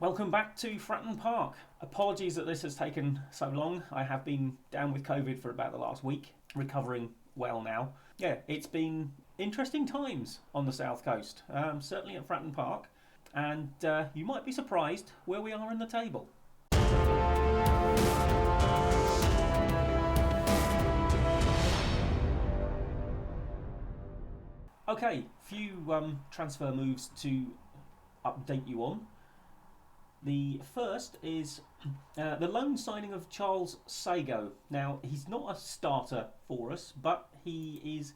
Welcome back to Fratton Park. Apologies that this has taken so long. I have been down with COVID for about the last week, recovering well now. Yeah, it's been interesting times on the south coast, certainly at Fratton Park, and you might be surprised where we are in the table. Okay, few transfer moves to update you on. The first is the loan signing of Charles Sago. Now, he's not a starter for us, but he is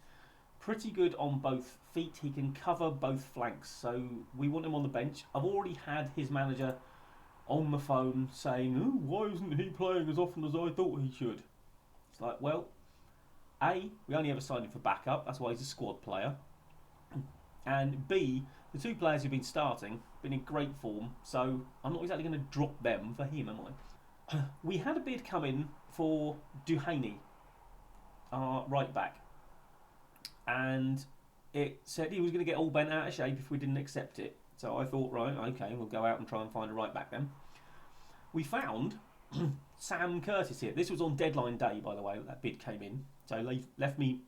pretty good on both feet. He can cover both flanks, so we want him on the bench. I've already had his manager on the phone saying, "Oh, why isn't he playing as often as I thought he should?" It's like, well, A, we only ever signed him for backup, that's why he's a squad player. And B, the two players who've been starting, been in great form, so I'm not exactly going to drop them for him, am I? We had a bid come in for Duhaney, our right back, and it said he was going to get all bent out of shape if we didn't accept it. So I thought, right, okay, we'll go out and try and find a right back then. We found Sam Curtis here. This was on deadline day, by the way, that bid came in. So left me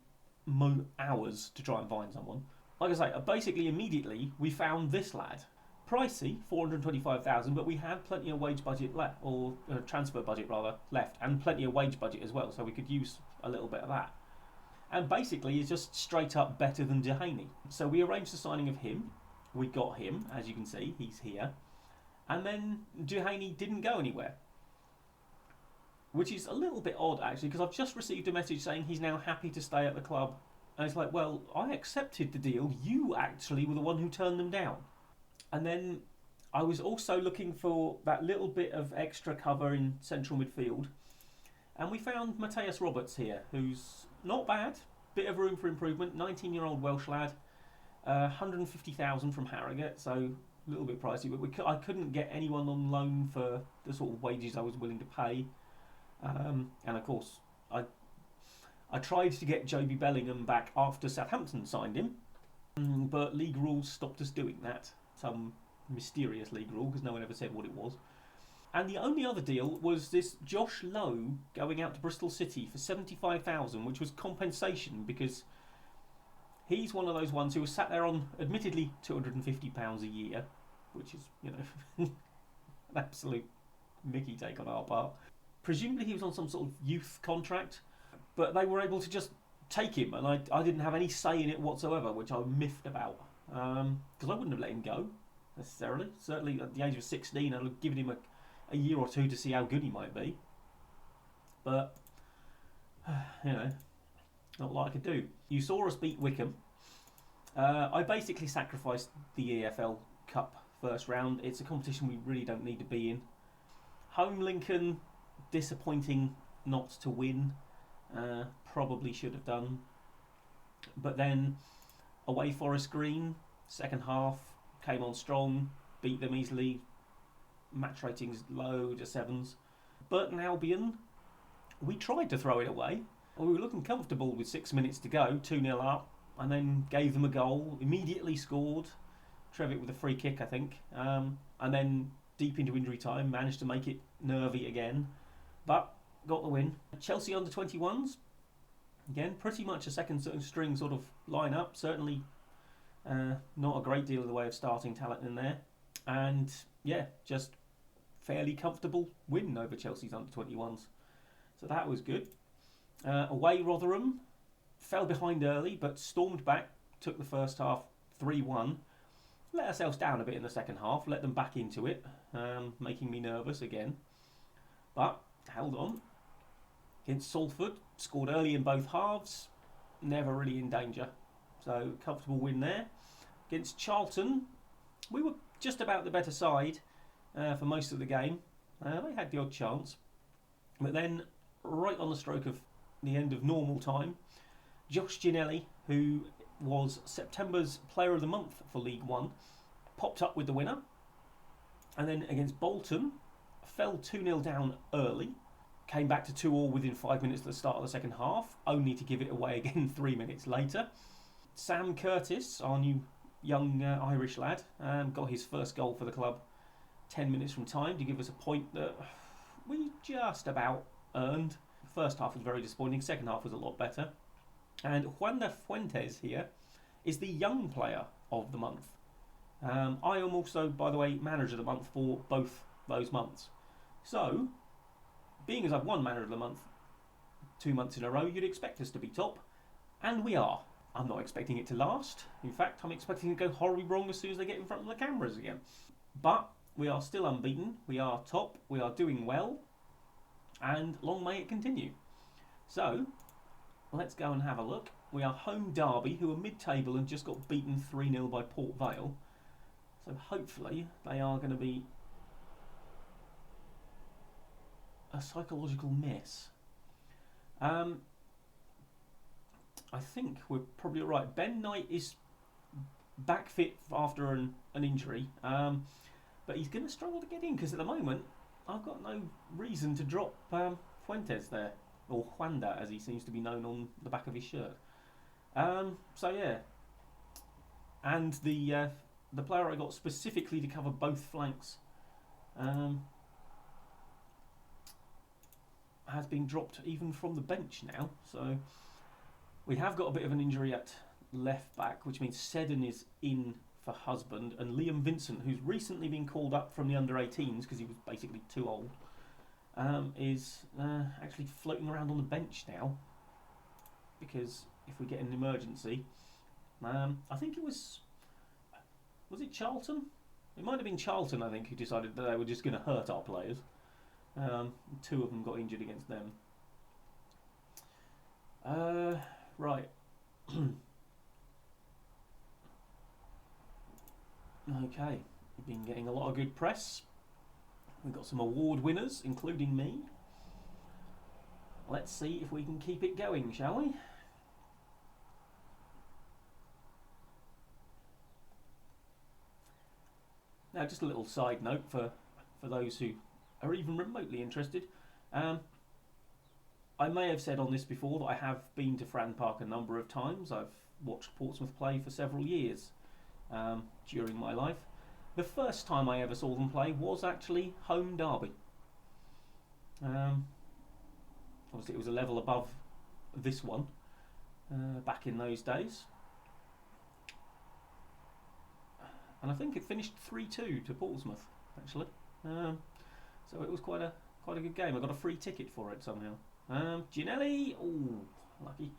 hours to try and find someone. Like I say, basically immediately we found this lad. Pricey, 425,000, but we had plenty of wage budget left, or transfer budget rather, left, and plenty of wage budget as well, so we could use a little bit of that. And basically he's just straight up better than Duhaney. So we arranged the signing of him. We got him, as you can see, he's here. And then Duhaney didn't go anywhere. Which is a little bit odd actually, because I've just received a message saying he's now happy to stay at the club. And it's like, well, I accepted the deal. You actually were the one who turned them down. And then I was also looking for that little bit of extra cover in central midfield. And we found Matthias Roberts here, who's not bad. Bit of room for improvement. 19-year-old Welsh lad. 150,000 from Harrogate, so a little bit pricey. But I couldn't get anyone on loan for the sort of wages I was willing to pay. And of course, I tried to get Joby Bellingham back after Southampton signed him, but league rules stopped us doing that. Some mysterious league rule, because no one ever said what it was. And the only other deal was this Josh Lowe going out to Bristol City for 75,000, which was compensation because he's one of those ones who was sat there on, admittedly, £250 a year, which is, an absolute Mickey take on our part. Presumably he was on some sort of youth contract, but they were able to just take him, and I didn't have any say in it whatsoever, which I miffed about. Because I wouldn't have let him go, necessarily. Certainly at the age of 16, I'd have given him a year or two to see how good he might be. But, not what I could do. You saw us beat Wickham. I basically sacrificed the EFL Cup first round. It's a competition we really don't need to be in. Home Lincoln, disappointing not to win. Probably should have done. But then away Forest Green, second half, came on strong, beat them easily. Match ratings low, just sevens. Burton Albion, we tried to throw it away. We were looking comfortable with 6 minutes to go, 2-0 up, and then gave them a goal, immediately scored. Trevitt with a free kick, I think. And then deep into injury time, managed to make it nervy again. But got the win. Chelsea under-21s, again, pretty much a second string sort of line-up. Certainly not a great deal of the way of starting talent in there. And, yeah, just fairly comfortable win over Chelsea's under-21s. So that was good. Away Rotherham, fell behind early, but stormed back, took the first half 3-1. Let ourselves down a bit in the second half, let them back into it, making me nervous again. But held on. Against Salford, scored early in both halves, never really in danger. So comfortable win there. Against Charlton, we were just about the better side for most of the game. They had the odd chance. But then, right on the stroke of the end of normal time, Josh Ginelli, who was September's Player of the Month for League One, popped up with the winner. And then against Bolton, fell 2-0 down early, came back to 2-2 within 5 minutes at the start of the second half, only to give it away again 3 minutes later. Sam Curtis, our new young Irish lad, got his first goal for the club 10 minutes from time to give us a point that we just about earned. First half was very disappointing, second half was a lot better. And Juanda-ful here is the young player of the month. I am also, by the way, manager of the month for both those months. So, being as I've won manager of the month 2 months in a row, you'd expect us to be top, and we are. I'm not expecting it to last. In fact, I'm expecting it to go horribly wrong as soon as they get in front of the cameras again. But we are still unbeaten, we are top, we are doing well, and long may it continue. So, let's go and have a look. We are home Derby, who are mid-table and just got beaten 3-0 by Port Vale. So hopefully they are going to be a psychological miss. I think we're probably all right. Ben Knight is back fit after an injury, but he's going to struggle to get in because at the moment I've got no reason to drop Fuentes there, or Juanda as he seems to be known on the back of his shirt. So yeah, and the player I got specifically to cover both flanks has been dropped even from the bench now. So we have got a bit of an injury at left back, which means Seddon is in for Husband, and Liam Vincent, who's recently been called up from the under-18s because he was basically too old, is actually floating around on the bench now because if we get an emergency, I think it was it Charlton? It might have been Charlton, I think, who decided that they were just going to hurt our players. 2 of them got injured against them. Right. Okay, we've been getting a lot of good press. We've got some award winners, including me. Let's see if we can keep it going, shall we? Now, just a little side note for those who are even remotely interested. I may have said on this before that I have been to Fratton Park a number of times. I've watched Portsmouth play for several years during my life. The first time I ever saw them play was actually home Derby. Obviously it was a level above this one back in those days. And I think it finished 3-2 to Portsmouth, actually. So it was quite a good game. I got a free ticket for it somehow. Ginelli, oh, lucky.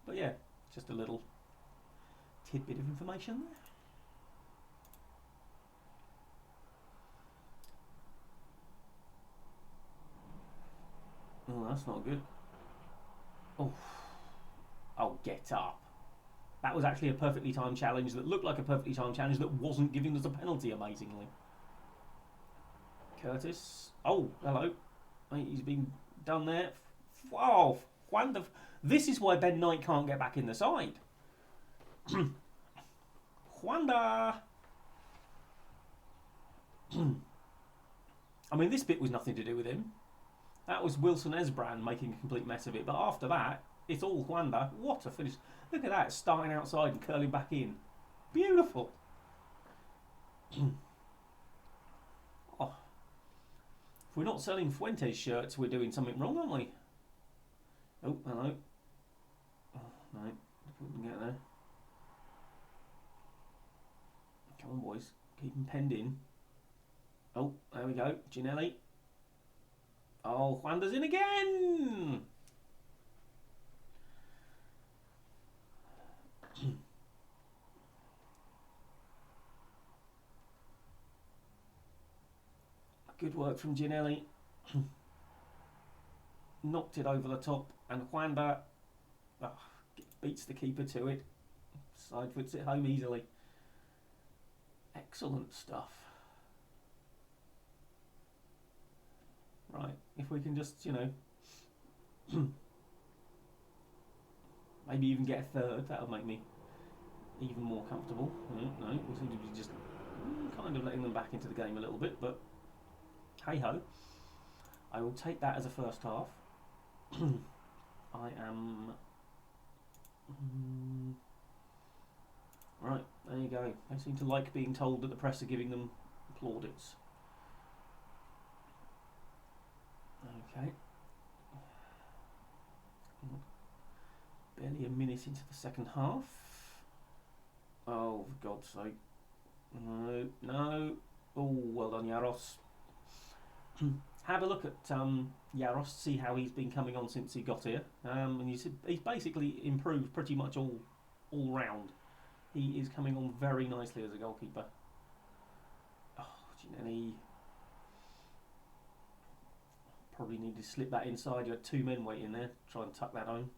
But yeah, just a little tidbit of information there. Oh, that's not good. Oh, get up. That was actually a perfectly timed challenge that looked like a perfectly timed challenge that wasn't giving us a penalty, amazingly. Curtis. Oh, hello. He's been done there. Oh, wonderful. This is why Ben Knight can't get back in the side. Juanda. I mean, this bit was nothing to do with him. That was Wilson Esbrand making a complete mess of it. But after that, it's all Juanda. What a finish. Look at that, starting outside and curling back in. Beautiful. Oh. If we're not selling Fuentes shirts, we're doing something wrong, aren't we? Oh, hello. Oh, no, we can get there. Come on, boys. Keep them penned in. Oh, there we go. Ginelli. Oh, Juanda's in again! Good work from Ginelli. Knocked it over the top, and Juanda beats the keeper to it. Side foots it home easily. Excellent stuff. Right, if we can just, maybe even get a third, that'll make me even more comfortable. No, we seem to be just kind of letting them back into the game a little bit, but hey ho. I will take that as a first half. I am Right, there you go. They seem to like being told that the press are giving them plaudits. Okay. Barely a minute into the second half. Oh, for God's sake. No, no. Oh, well done, Yaros. Have a look at Yaros, see how he's been coming on since he got here. And he's basically improved pretty much all round. He is coming on very nicely as a goalkeeper. Oh, Ginelli. Probably needed to slip that inside. You had two men waiting there. Try and tuck that home.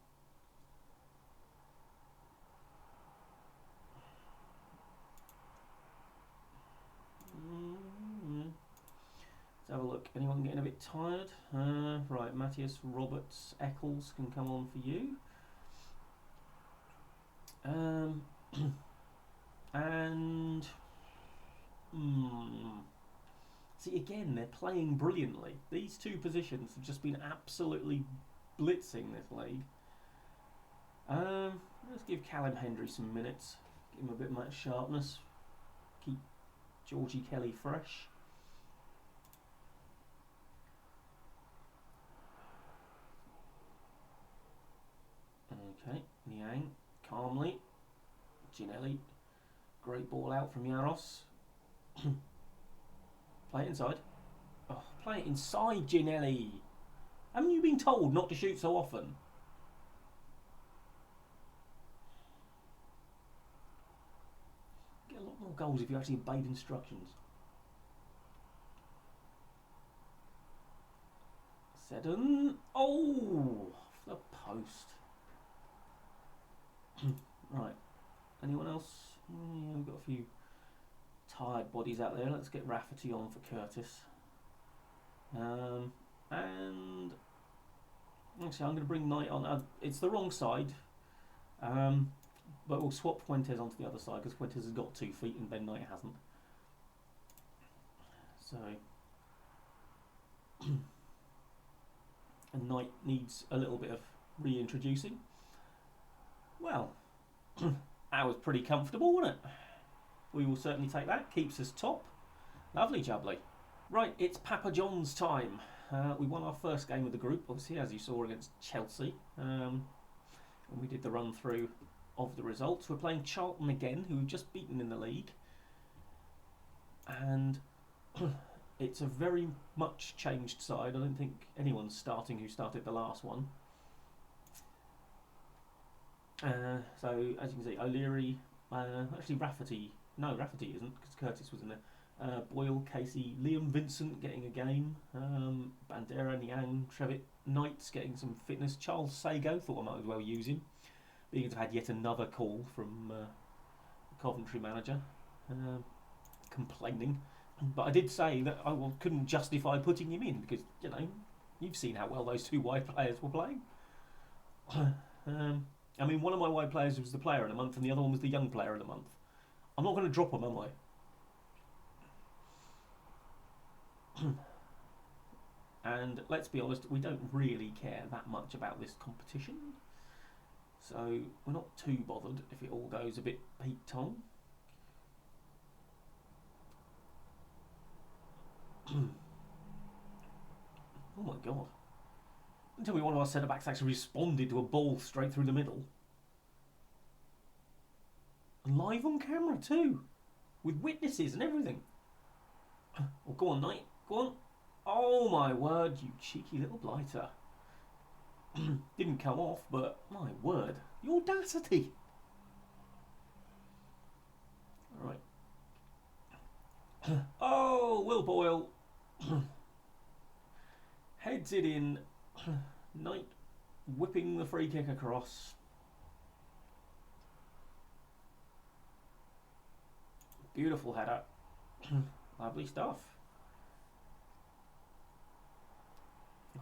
Let's have a look. Anyone getting a bit tired? Right, Matthias, Roberts, Eccles can come on for you. And see, again, they're playing brilliantly. These two positions have just been absolutely blitzing this league. Let's give Callum Hendry some minutes. Give him a bit of sharpness. Keep Georgie Kelly fresh. Okay, Niang, calmly. Ginelli, great ball out from Yaros. Play it inside. Oh, play it inside, Ginelli. Haven't you been told not to shoot so often? Get a lot more goals if you actually obeyed instructions. Seddon. Oh, off the post. Right. Anyone else? Yeah, we've got a few tired bodies out there. Let's get Rafferty on for Curtis. And actually, I'm going to bring Knight on. It's the wrong side, but we'll swap Fuentes onto the other side because Fuentes has got 2 feet and Ben Knight hasn't. So, and Knight needs a little bit of reintroducing. Well, that was pretty comfortable, wasn't it? We will certainly take that. Keeps us top. Lovely jubbly. Right, it's Papa John's time. We won our first game of the group, obviously, as you saw, against Chelsea. And we did the run through of the results. We're playing Charlton again, who we've just beaten in the league. And it's a very much changed side. I don't think anyone's starting who started the last one. So, as you can see, O'Leary, actually Rafferty, no, Rafferty isn't, because Curtis was in there. Boyle, Casey, Liam Vincent getting a game, Bandera, Niang, Trevitt, Knight's getting some fitness, Charles Sago, thought I might as well use him, being as I've had yet another call from the Coventry manager, complaining. But I did say that I couldn't justify putting him in, because, you know, you've seen how well those two wide players were playing. I mean, one of my wide players was the player of the month and the other one was the young player of the month. I'm not going to drop them, am I? And let's be honest, we don't really care that much about this competition. So we're not too bothered if it all goes a bit Pete Tong. Oh my God. Until one of our centre-backs actually responded to a ball straight through the middle. And live on camera too. With witnesses and everything. Oh, go on, Knight. Go on. Oh my word, you cheeky little blighter. Didn't come off, but my word. The audacity. Alright. Oh, Will Boyle. Heads it in. Knight whipping the free kick across. Beautiful header. Lovely stuff.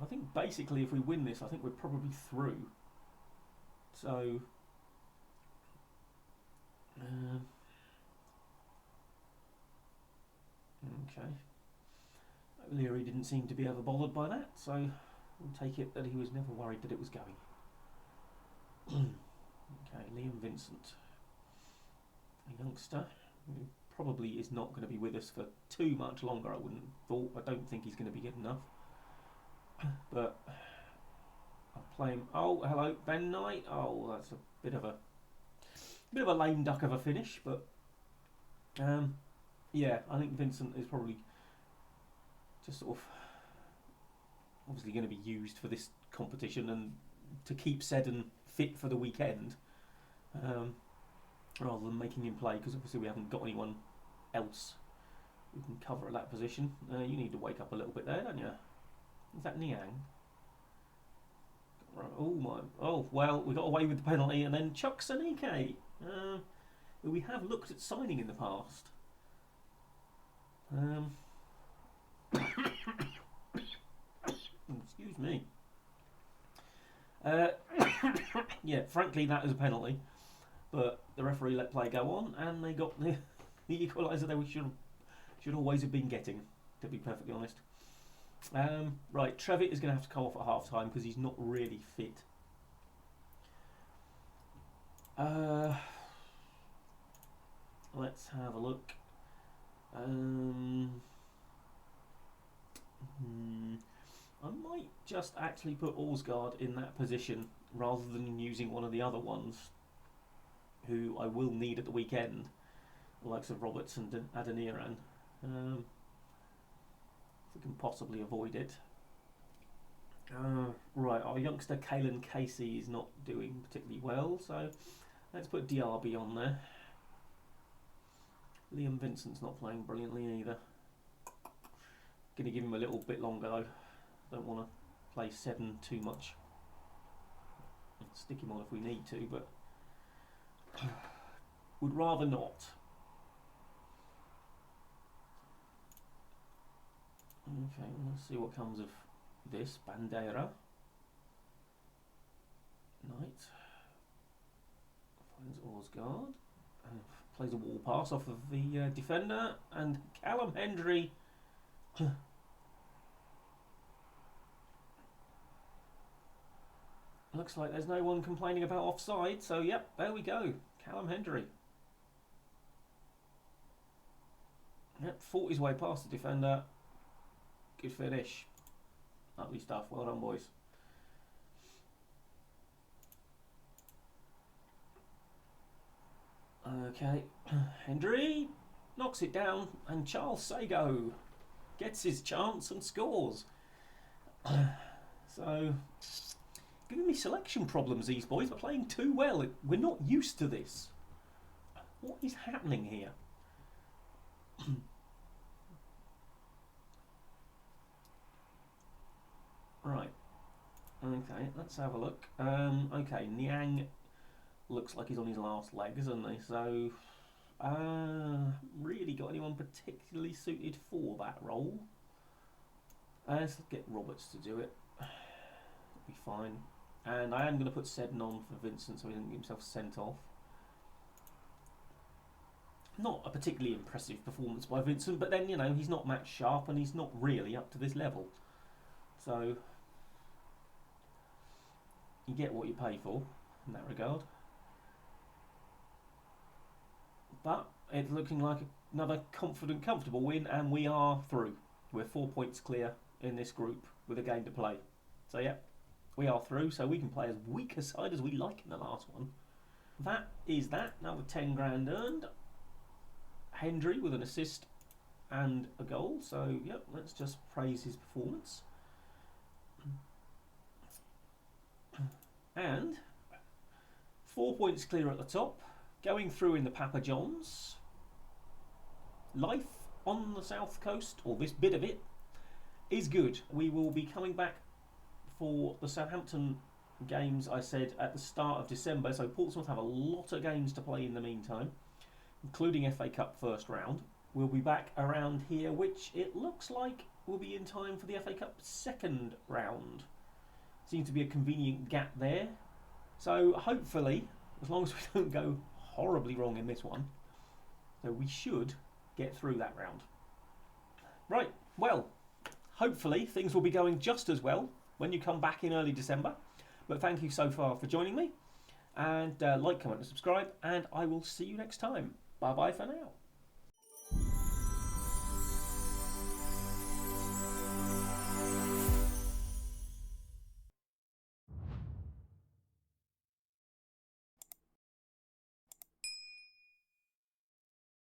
I think basically if we win this, I think we're probably through. So, okay. Leary didn't seem to be ever bothered by that, so we'll take it that he was never worried that it was going. Okay, Liam Vincent. a youngster who probably is not going to be with us for too much longer. I wouldn't have thought. I don't think he's going to be good enough. But I'll play him. Oh, hello, Ben Knight. Oh, that's a bit of a lame duck of a finish, but yeah, I think Vincent is probably just sort of obviously going to be used for this competition and to keep Seddon fit for the weekend, rather than making him play, because obviously we haven't got anyone else who can cover that position. You need to wake up a little bit there, don't you? Is that Niang? Oh my! Oh well, we got away with the penalty, and then Chuck Sanike, who we have looked at signing in the past. Excuse me. Yeah, frankly, that is a penalty, but the referee let play go on, and they got the equaliser they should always have been getting, to be perfectly honest. Right, Trevitt is going to have to come off at half time because he's not really fit. Let's have a look. I might just actually put Orsgaard in that position rather than using one of the other ones who I will need at the weekend, the likes of Roberts and Adeniran. If we can possibly avoid it. Right, our youngster Caelan Casey is not doing particularly well, so let's put Diaby on there. Liam Vincent's not playing brilliantly either. Going to give him a little bit longer though. Don't want to play Seddon too much. Stick him on if we need to, but would rather not. Okay, let's see what comes of this. Bandera. Knight. Finds Orsgaard. Plays a wall pass off of the defender. And Callum Hendry. Looks like there's no one complaining about offside, so yep, there we go. Callum Hendry. Yep, fought his way past the defender. Good finish. Lovely stuff. Well done, boys. Okay, Hendry knocks it down, and Charles Sago gets his chance and scores. So, giving me selection problems, these boys are playing too well. We're not used to this. What is happening here? Right. Okay, let's have a look. Okay, Niang looks like he's on his last leg, isn't he? So, really got anyone particularly suited for that role? Let's get Roberts to do it. It'll be fine. And I am going to put Seddon on for Vincent so he doesn't get himself sent off. Not a particularly impressive performance by Vincent, but then, you know, he's not match sharp and he's not really up to this level. So, you get what you pay for in that regard. But it's looking like another confident, comfortable win, and we are through. We're 4 points clear in this group with a game to play. So, yeah, we are through, so we can play as weak a side as we like in the last one. That is that. Another 10 grand earned. Hendry with an assist and a goal. So, yep, let's just praise his performance. And 4 points clear at the top. Going through in the Papa Johns. Life on the south coast, or this bit of it, is good. We will be coming back for the Southampton games, I said, at the start of December. So Portsmouth have a lot of games to play in the meantime, including FA Cup first round. We'll be back around here, which it looks like will be in time for the FA Cup second round. Seems to be a convenient gap there. So hopefully, as long as we don't go horribly wrong in this one, so we should get through that round. Right, well, hopefully things will be going just as well when you come back in early December. But thank you so far for joining me. And like, comment and subscribe, and I will see you next time. Bye bye for now.